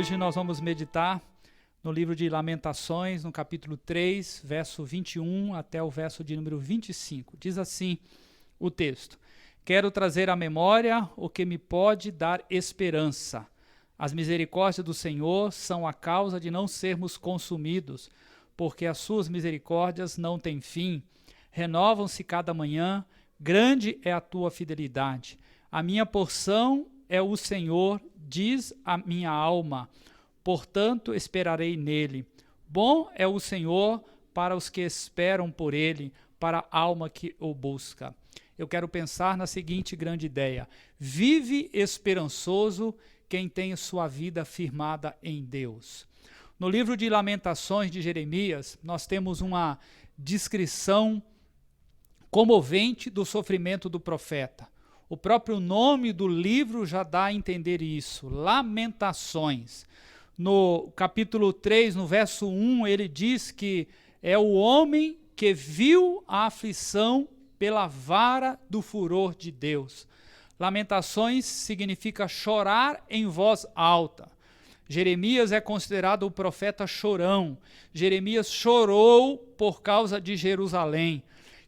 Hoje nós vamos meditar no livro de Lamentações, no capítulo 3, verso 21 até o verso de número 25. Diz assim o texto: Quero trazer à memória o que me pode dar esperança. As misericórdias do Senhor são a causa de não sermos consumidos, porque as suas misericórdias não têm fim. Renovam-se cada manhã, grande é a tua fidelidade. A minha porção é o Senhor, diz a minha alma, portanto esperarei nele. Bom é o Senhor para os que esperam por ele, para a alma que o busca. Eu quero pensar na seguinte grande ideia: vive esperançoso quem tem sua vida firmada em Deus. No livro de Lamentações de Jeremias, nós temos uma descrição comovente do sofrimento do profeta. O próprio nome do livro já dá a entender isso, Lamentações. No capítulo 3, no verso 1, ele diz que é o homem que viu a aflição pela vara do furor de Deus. Lamentações significa chorar em voz alta. Jeremias é considerado o profeta chorão. Jeremias chorou por causa de Jerusalém,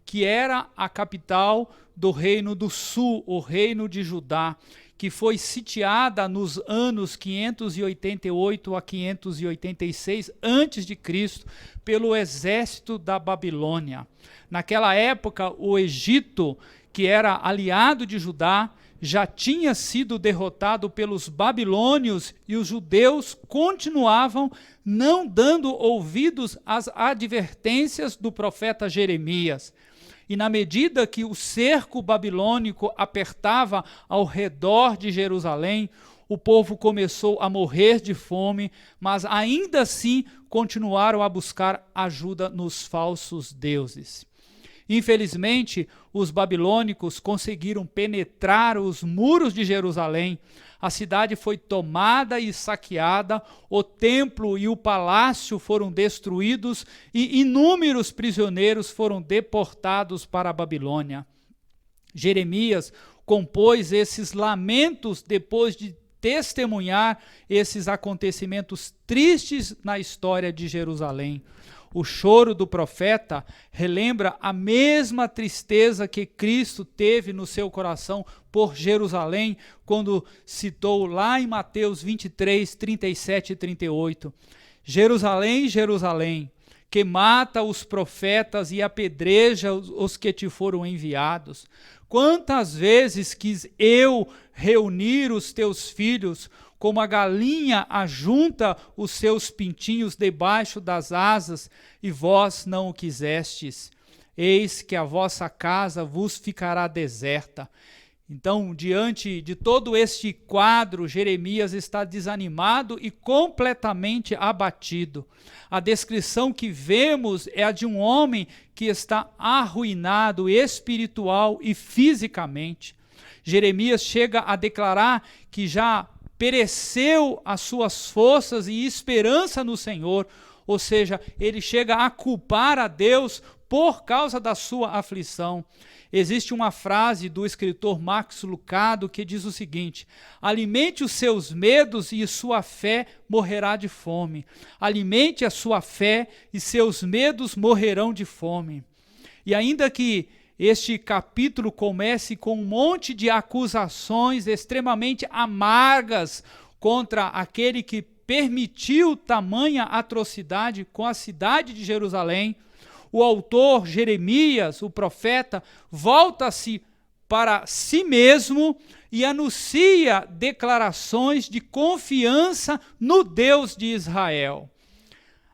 que era a capital do reino do sul, o reino de Judá, que foi sitiada nos anos 588 a 586 a.C. pelo exército da Babilônia. Naquela época, o Egito, que era aliado de Judá, já tinha sido derrotado pelos babilônios e os judeus continuavam não dando ouvidos às advertências do profeta Jeremias. E na medida que o cerco babilônico apertava ao redor de Jerusalém, o povo começou a morrer de fome, mas ainda assim continuaram a buscar ajuda nos falsos deuses. Infelizmente, os babilônicos conseguiram penetrar os muros de Jerusalém. A cidade foi tomada e saqueada, o templo e o palácio foram destruídos e inúmeros prisioneiros foram deportados para a Babilônia. Jeremias compôs esses lamentos depois de testemunhar esses acontecimentos tristes na história de Jerusalém. O choro do profeta relembra a mesma tristeza que Cristo teve no seu coração por Jerusalém, quando citou lá em Mateus 23, 37 e 38. Jerusalém, Jerusalém, que mata os profetas e apedreja os que te foram enviados. Quantas vezes quis eu reunir os teus filhos, como a galinha ajunta os seus pintinhos debaixo das asas, e vós não o quisestes. Eis que a vossa casa vos ficará deserta. Então, diante de todo este quadro, Jeremias está desanimado e completamente abatido. A descrição que vemos é a de um homem que está arruinado espiritual e fisicamente. Jeremias chega a declarar que já pereceu as suas forças e esperança no Senhor, ou seja, ele chega a culpar a Deus por causa da sua aflição. Existe uma frase do escritor Max Lucado que diz o seguinte: alimente os seus medos e sua fé morrerá de fome. Alimente a sua fé e seus medos morrerão de fome. E ainda que este capítulo comece com um monte de acusações extremamente amargas contra aquele que permitiu tamanha atrocidade com a cidade de Jerusalém, o autor Jeremias, o profeta, volta-se para si mesmo e anuncia declarações de confiança no Deus de Israel.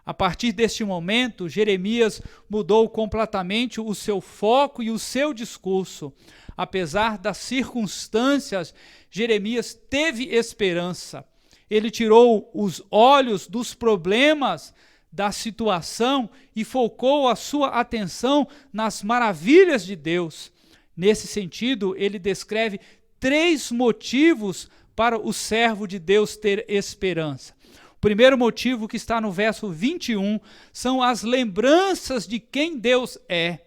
A partir deste momento, Jeremias mudou completamente o seu foco e o seu discurso. Apesar das circunstâncias, Jeremias teve esperança. Ele tirou os olhos dos problemas da situação e focou a sua atenção nas maravilhas de Deus. Nesse sentido, ele descreve 3 motivos para o servo de Deus ter esperança. O primeiro motivo, que está no verso 21, são as lembranças de quem Deus é.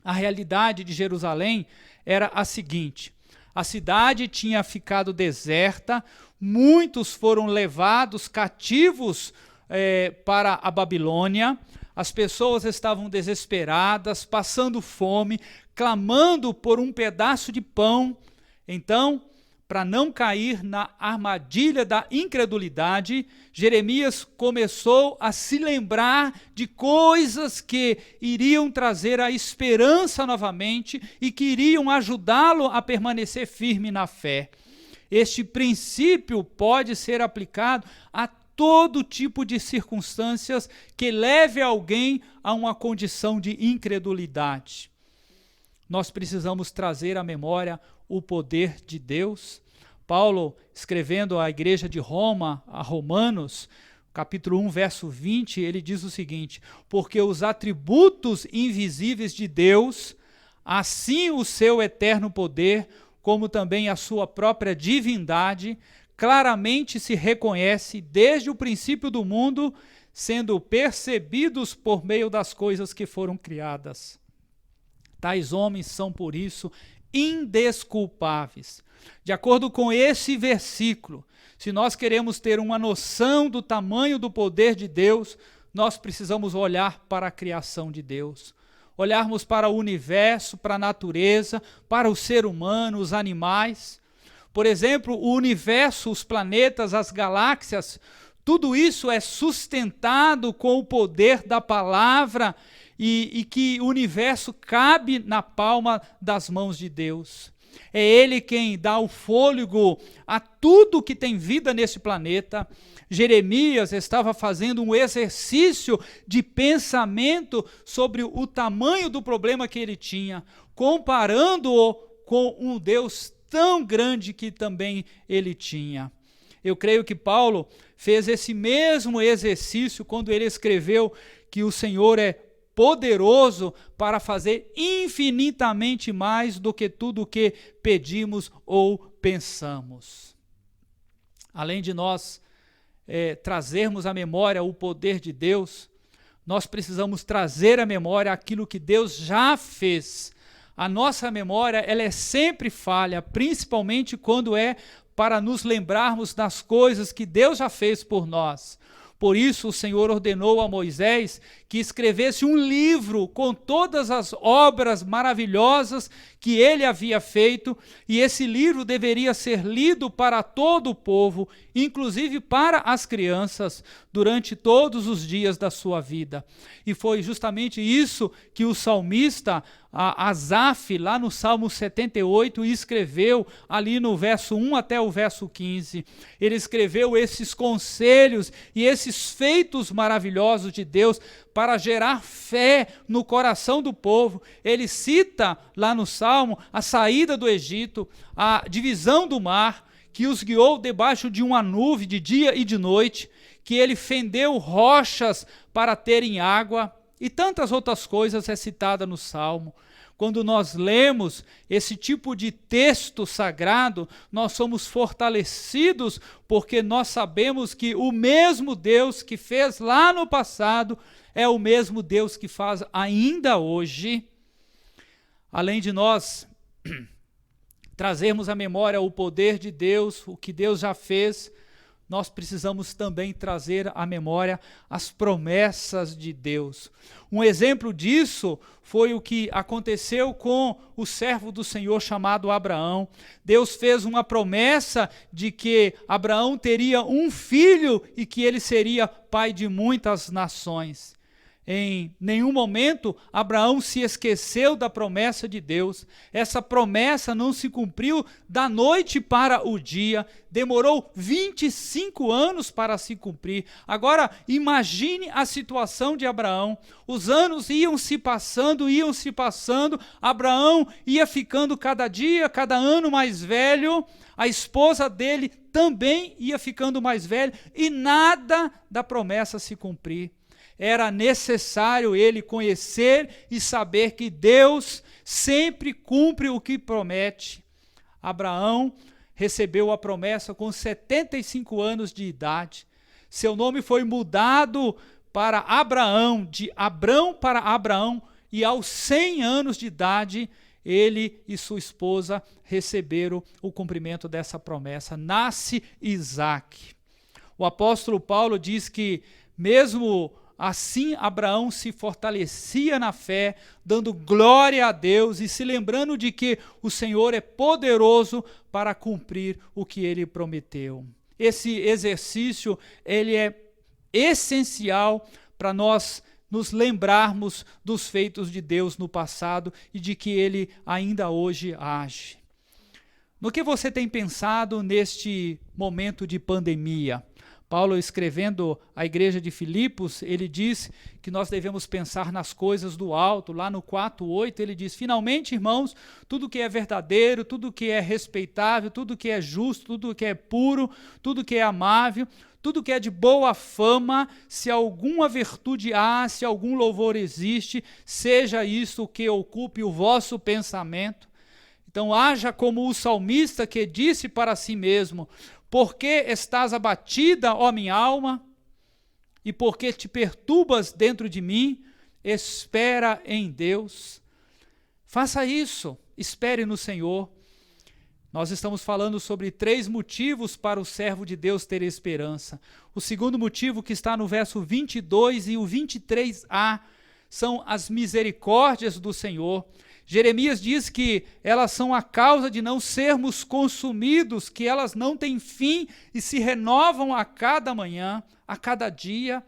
A realidade de Jerusalém era a seguinte: A cidade tinha ficado deserta, muitos foram levados cativos para a Babilônia, as pessoas estavam desesperadas, passando fome, clamando por um pedaço de pão. Então, para não cair na armadilha da incredulidade, Jeremias começou a se lembrar de coisas que iriam trazer a esperança novamente e que iriam ajudá-lo a permanecer firme na fé. Este princípio pode ser aplicado a todo tipo de circunstâncias que leve alguém a uma condição de incredulidade. Nós precisamos trazer à memória o poder de Deus. Paulo, escrevendo à igreja de Roma, a Romanos, capítulo 1, verso 20, ele diz o seguinte: porque os atributos invisíveis de Deus, assim o seu eterno poder, como também a sua própria divindade, claramente se reconhece desde o princípio do mundo, sendo percebidos por meio das coisas que foram criadas. Tais homens são, por isso, indesculpáveis. De acordo com esse versículo, se nós queremos ter uma noção do tamanho do poder de Deus, nós precisamos olhar para a criação de Deus. Olharmos para o universo, para a natureza, para o ser humano, os animais. Por exemplo, o universo, os planetas, as galáxias, tudo isso é sustentado com o poder da palavra e que o universo cabe na palma das mãos de Deus. É Ele quem dá o fôlego a tudo que tem vida nesse planeta. Jeremias estava fazendo um exercício de pensamento sobre o tamanho do problema que ele tinha, comparando-o com um Deus tão grande que também ele tinha. Eu creio que Paulo fez esse mesmo exercício quando ele escreveu que o Senhor é poderoso para fazer infinitamente mais do que tudo o que pedimos ou pensamos. Além de nós trazermos à memória o poder de Deus, nós precisamos trazer à memória aquilo que Deus já fez. A nossa memória, ela é sempre falha, principalmente quando é para nos lembrarmos das coisas que Deus já fez por nós. Por isso o Senhor ordenou a Moisés que escrevesse um livro com todas as obras maravilhosas que ele havia feito, e esse livro deveria ser lido para todo o povo, inclusive para as crianças, durante todos os dias da sua vida. E foi justamente isso que o salmista Asaf, lá no Salmo 78, escreveu ali no verso 1 até o verso 15. Ele escreveu esses conselhos e esses feitos maravilhosos de Deus para gerar fé no coração do povo. Ele cita lá no Salmo a saída do Egito, a divisão do mar, que os guiou debaixo de uma nuvem de dia e de noite, que ele fendeu rochas para terem água, e tantas outras coisas é citada no Salmo. Quando nós lemos esse tipo de texto sagrado, nós somos fortalecidos, porque nós sabemos que o mesmo Deus que fez lá no passado é o mesmo Deus que faz ainda hoje. Além de nós trazermos à memória o poder de Deus, o que Deus já fez, nós precisamos também trazer à memória as promessas de Deus. Um exemplo disso foi o que aconteceu com o servo do Senhor chamado Abraão. Deus fez uma promessa de que Abraão teria um filho e que ele seria pai de muitas nações. Em nenhum momento Abraão se esqueceu da promessa de Deus. Essa promessa não se cumpriu da noite para o dia, demorou 25 anos para se cumprir. Agora imagine a situação de Abraão. Os anos iam se passando, Abraão ia ficando cada dia, cada ano mais velho, a esposa dele também ia ficando mais velha e nada da promessa se cumprir. Era necessário ele conhecer e saber que Deus sempre cumpre o que promete. Abraão recebeu a promessa com 75 anos de idade. Seu nome foi mudado para Abraão, de Abrão para Abraão, e aos 100 anos de idade ele e sua esposa receberam o cumprimento dessa promessa. Nasce Isaque. O apóstolo Paulo diz que mesmo assim Abraão se fortalecia na fé, dando glória a Deus e se lembrando de que o Senhor é poderoso para cumprir o que ele prometeu. Esse exercício, ele é essencial para nós nos lembrarmos dos feitos de Deus no passado e de que ele ainda hoje age. No que você tem pensado neste momento de pandemia? Paulo, escrevendo à igreja de Filipos, ele diz que nós devemos pensar nas coisas do alto. Lá no 4:8 ele diz: finalmente, irmãos, tudo que é verdadeiro, tudo que é respeitável, tudo que é justo, tudo que é puro, tudo que é amável, tudo que é de boa fama, se alguma virtude há, se algum louvor existe, seja isso o que ocupe o vosso pensamento. Então haja como o salmista, que disse para si mesmo: por que estás abatida, ó minha alma? E por que te perturbas dentro de mim? Espera em Deus. Faça isso, espere no Senhor. Nós estamos falando sobre 3 motivos para o servo de Deus ter esperança. O segundo motivo, que está no verso 22 e o 23a, são as misericórdias do Senhor. Jeremias diz que elas são a causa de não sermos consumidos, que elas não têm fim e se renovam a cada manhã, a cada dia.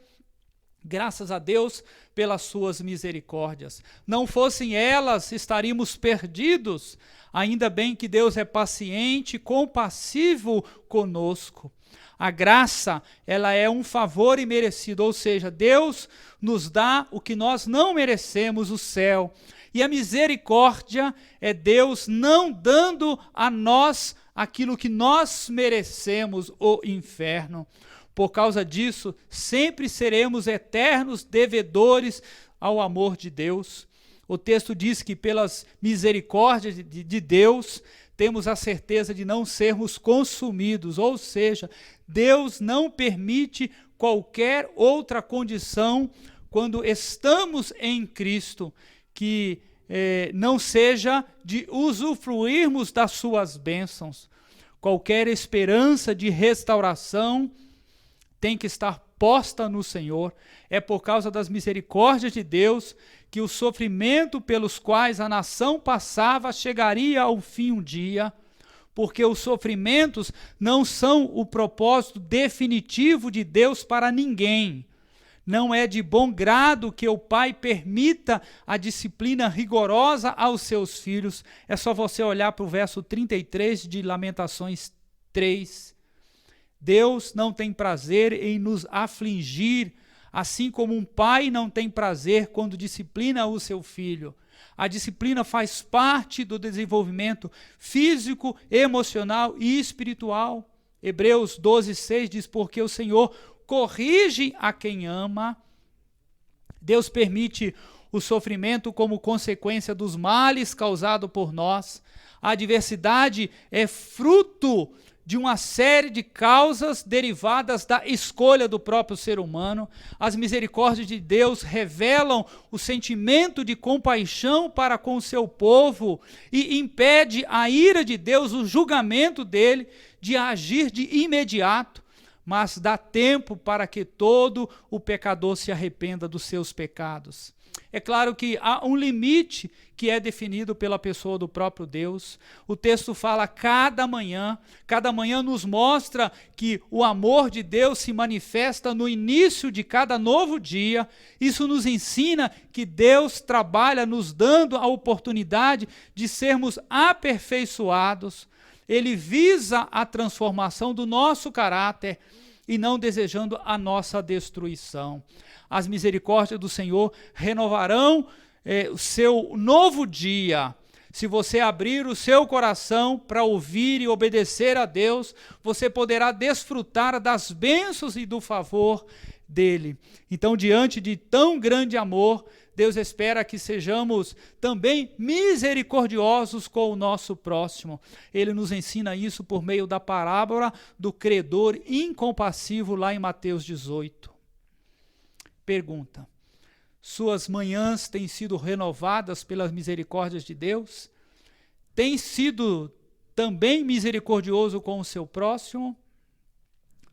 Graças a Deus pelas suas misericórdias. Não fossem elas, estaríamos perdidos. Ainda bem que Deus é paciente, compassivo conosco. A graça, ela é um favor imerecido, ou seja, Deus nos dá o que nós não merecemos, o céu. E a misericórdia é Deus não dando a nós aquilo que nós merecemos, o inferno. Por causa disso, sempre seremos eternos devedores ao amor de Deus. O texto diz que pelas misericórdias de Deus, temos a certeza de não sermos consumidos, ou seja, Deus não permite qualquer outra condição quando estamos em Cristo, que não seja de usufruirmos das suas bênçãos. Qualquer esperança de restauração tem que estar posta no Senhor. É por causa das misericórdias de Deus que o sofrimento pelos quais a nação passava chegaria ao fim um dia, porque os sofrimentos não são o propósito definitivo de Deus para ninguém. Não é de bom grado que o pai permita a disciplina rigorosa aos seus filhos. É só você olhar para o verso 33 de Lamentações 3. Deus não tem prazer em nos afligir, assim como um pai não tem prazer quando disciplina o seu filho. A disciplina faz parte do desenvolvimento físico, emocional e espiritual. Hebreus 12:6 diz: porque o Senhor corrige a quem ama. Deus permite o sofrimento como consequência dos males causados por nós. A adversidade é fruto de uma série de causas derivadas da escolha do próprio ser humano. As misericórdias de Deus revelam o sentimento de compaixão para com o seu povo e impede a ira de Deus, o julgamento dele, de agir de imediato, mas dá tempo para que todo o pecador se arrependa dos seus pecados. É claro que há um limite que é definido pela pessoa do próprio Deus. O texto fala cada manhã nos mostra que o amor de Deus se manifesta no início de cada novo dia. Isso nos ensina que Deus trabalha nos dando a oportunidade de sermos aperfeiçoados. Ele visa a transformação do nosso caráter e não desejando a nossa destruição. As misericórdias do Senhor renovarão o seu novo dia. Se você abrir o seu coração para ouvir e obedecer a Deus, você poderá desfrutar das bênçãos e do favor dele. Então, diante de tão grande amor, Deus espera que sejamos também misericordiosos com o nosso próximo. Ele nos ensina isso por meio da parábola do credor incompassivo lá em Mateus 18. Pergunta: suas manhãs têm sido renovadas pelas misericórdias de Deus? tem sido também misericordioso com o seu próximo?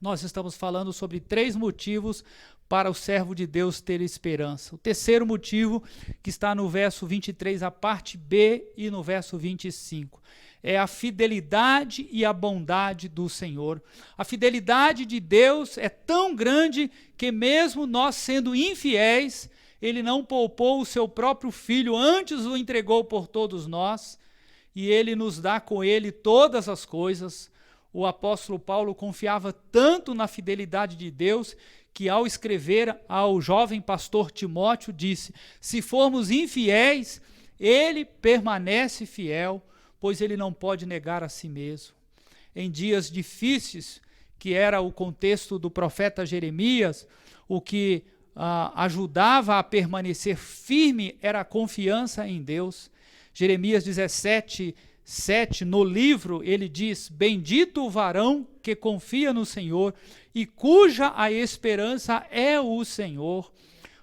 Nós estamos falando sobre 3 motivos para o servo de Deus ter esperança. O terceiro motivo, que está no verso 23, a parte B, e no verso 25, é a fidelidade e a bondade do Senhor. A fidelidade de Deus é tão grande que mesmo nós sendo infiéis, Ele não poupou o seu próprio Filho, antes o entregou por todos nós, e Ele nos dá com Ele todas as coisas. O apóstolo Paulo confiava tanto na fidelidade de Deus, que ao escrever ao jovem pastor Timóteo, disse: se formos infiéis, Ele permanece fiel, pois Ele não pode negar a si mesmo. Em dias difíceis, que era o contexto do profeta Jeremias, o que ajudava a permanecer firme era a confiança em Deus. Jeremias 17:7, no livro, ele diz: bendito o varão que confia no Senhor e cuja a esperança é o Senhor.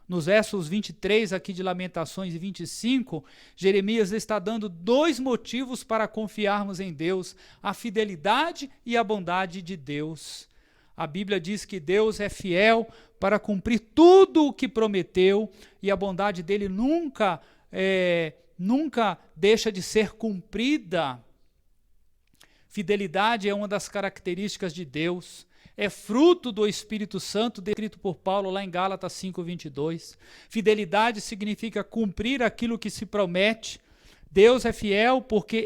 Nos versos 23 aqui de Lamentações e 25, Jeremias está dando 2 motivos para confiarmos em Deus: a fidelidade e a bondade de Deus. A Bíblia diz que Deus é fiel para cumprir tudo o que prometeu, e a bondade dele nunca deixa de ser cumprida. Fidelidade é uma das características de Deus, é fruto do Espírito Santo, descrito por Paulo lá em Gálatas 5:22. Fidelidade significa cumprir aquilo que se promete. Deus é fiel porque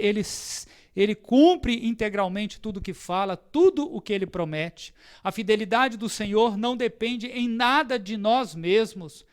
ele cumpre integralmente tudo o que fala, tudo o que ele promete. A fidelidade do Senhor não depende em nada de nós mesmos.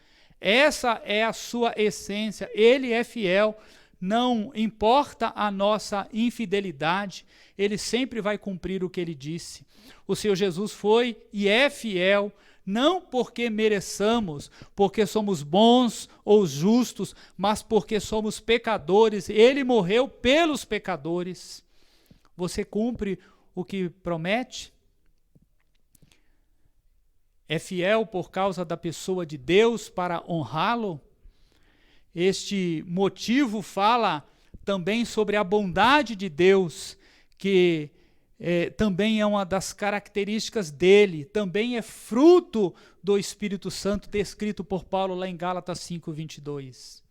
Essa é a sua essência. Ele é fiel, não importa a nossa infidelidade, Ele sempre vai cumprir o que Ele disse. O Senhor Jesus foi e é fiel, não porque mereçamos, porque somos bons ou justos, mas porque somos pecadores. Ele morreu pelos pecadores. Você cumpre o que promete? É fiel por causa da pessoa de Deus para honrá-lo? Este motivo fala também sobre a bondade de Deus, que também é uma das características dele, também é fruto do Espírito Santo, descrito por Paulo lá em Gálatas 5:22.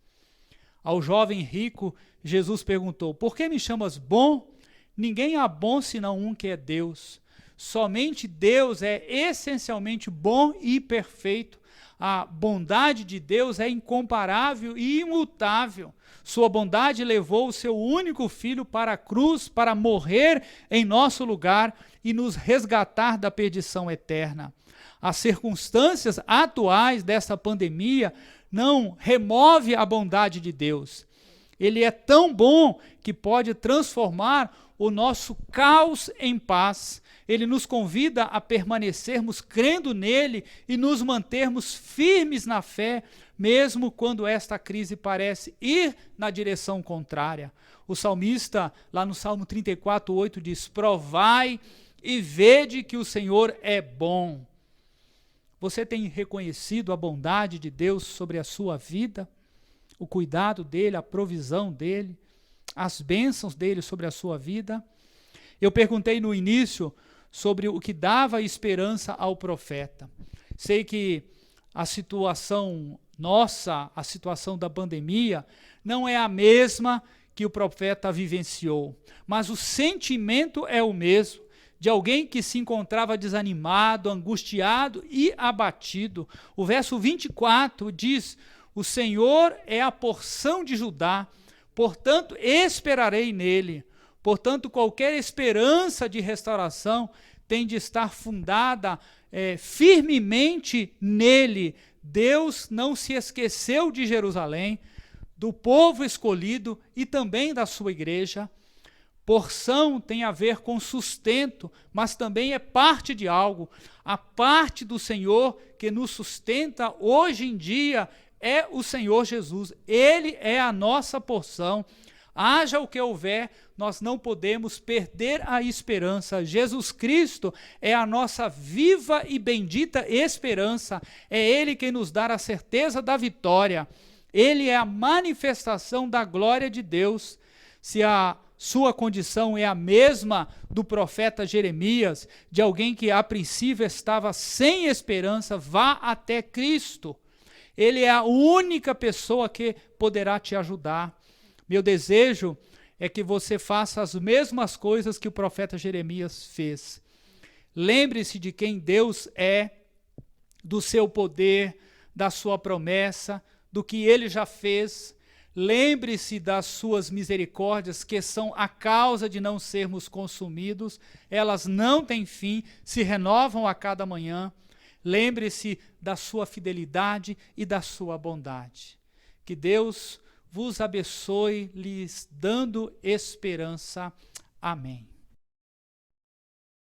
Ao jovem rico, Jesus perguntou: por que me chamas bom? Ninguém há bom senão um, que é Deus. Somente Deus é essencialmente bom e perfeito. A bondade de Deus é incomparável e imutável. Sua bondade levou o seu único filho para a cruz, para morrer em nosso lugar e nos resgatar da perdição eterna. As circunstâncias atuais dessa pandemia não remove a bondade de Deus. Ele é tão bom que pode transformar o nosso caos em paz. Ele nos convida a permanecermos crendo nele e nos mantermos firmes na fé, mesmo quando esta crise parece ir na direção contrária. O salmista, lá no Salmo 34:8, diz: provai e vede que o Senhor é bom. Você tem reconhecido a bondade de Deus sobre a sua vida? O cuidado dele, a provisão dele, as bênçãos dele sobre a sua vida? Eu perguntei no início sobre o que dava esperança ao profeta. Sei que a situação nossa, a situação da pandemia, não é a mesma que o profeta vivenciou, mas o sentimento é o mesmo, de alguém que se encontrava desanimado, angustiado e abatido. O verso 24 diz: o Senhor é a porção de Judá, portanto esperarei nele. Portanto, qualquer esperança de restauração tem de estar fundada firmemente nele. Deus não se esqueceu de Jerusalém, do povo escolhido e também da sua igreja. Porção tem a ver com sustento, mas também é parte de algo. A parte do Senhor que nos sustenta hoje em dia é o Senhor Jesus. Ele é a nossa porção. Haja o que houver, nós não podemos perder a esperança. Jesus Cristo é a nossa viva e bendita esperança. É Ele quem nos dá a certeza da vitória. Ele é a manifestação da glória de Deus. Se a Sua condição é a mesma do profeta Jeremias, de alguém que a princípio estava sem esperança, vá até Cristo. Ele é a única pessoa que poderá te ajudar. Meu desejo é que você faça as mesmas coisas que o profeta Jeremias fez. Lembre-se de quem Deus é, do seu poder, da sua promessa, do que ele já fez. Lembre-se das suas misericórdias, que são a causa de não sermos consumidos. Elas não têm fim, se renovam a cada manhã. Lembre-se da sua fidelidade e da sua bondade. Que Deus vos abençoe, lhes dando esperança. Amém.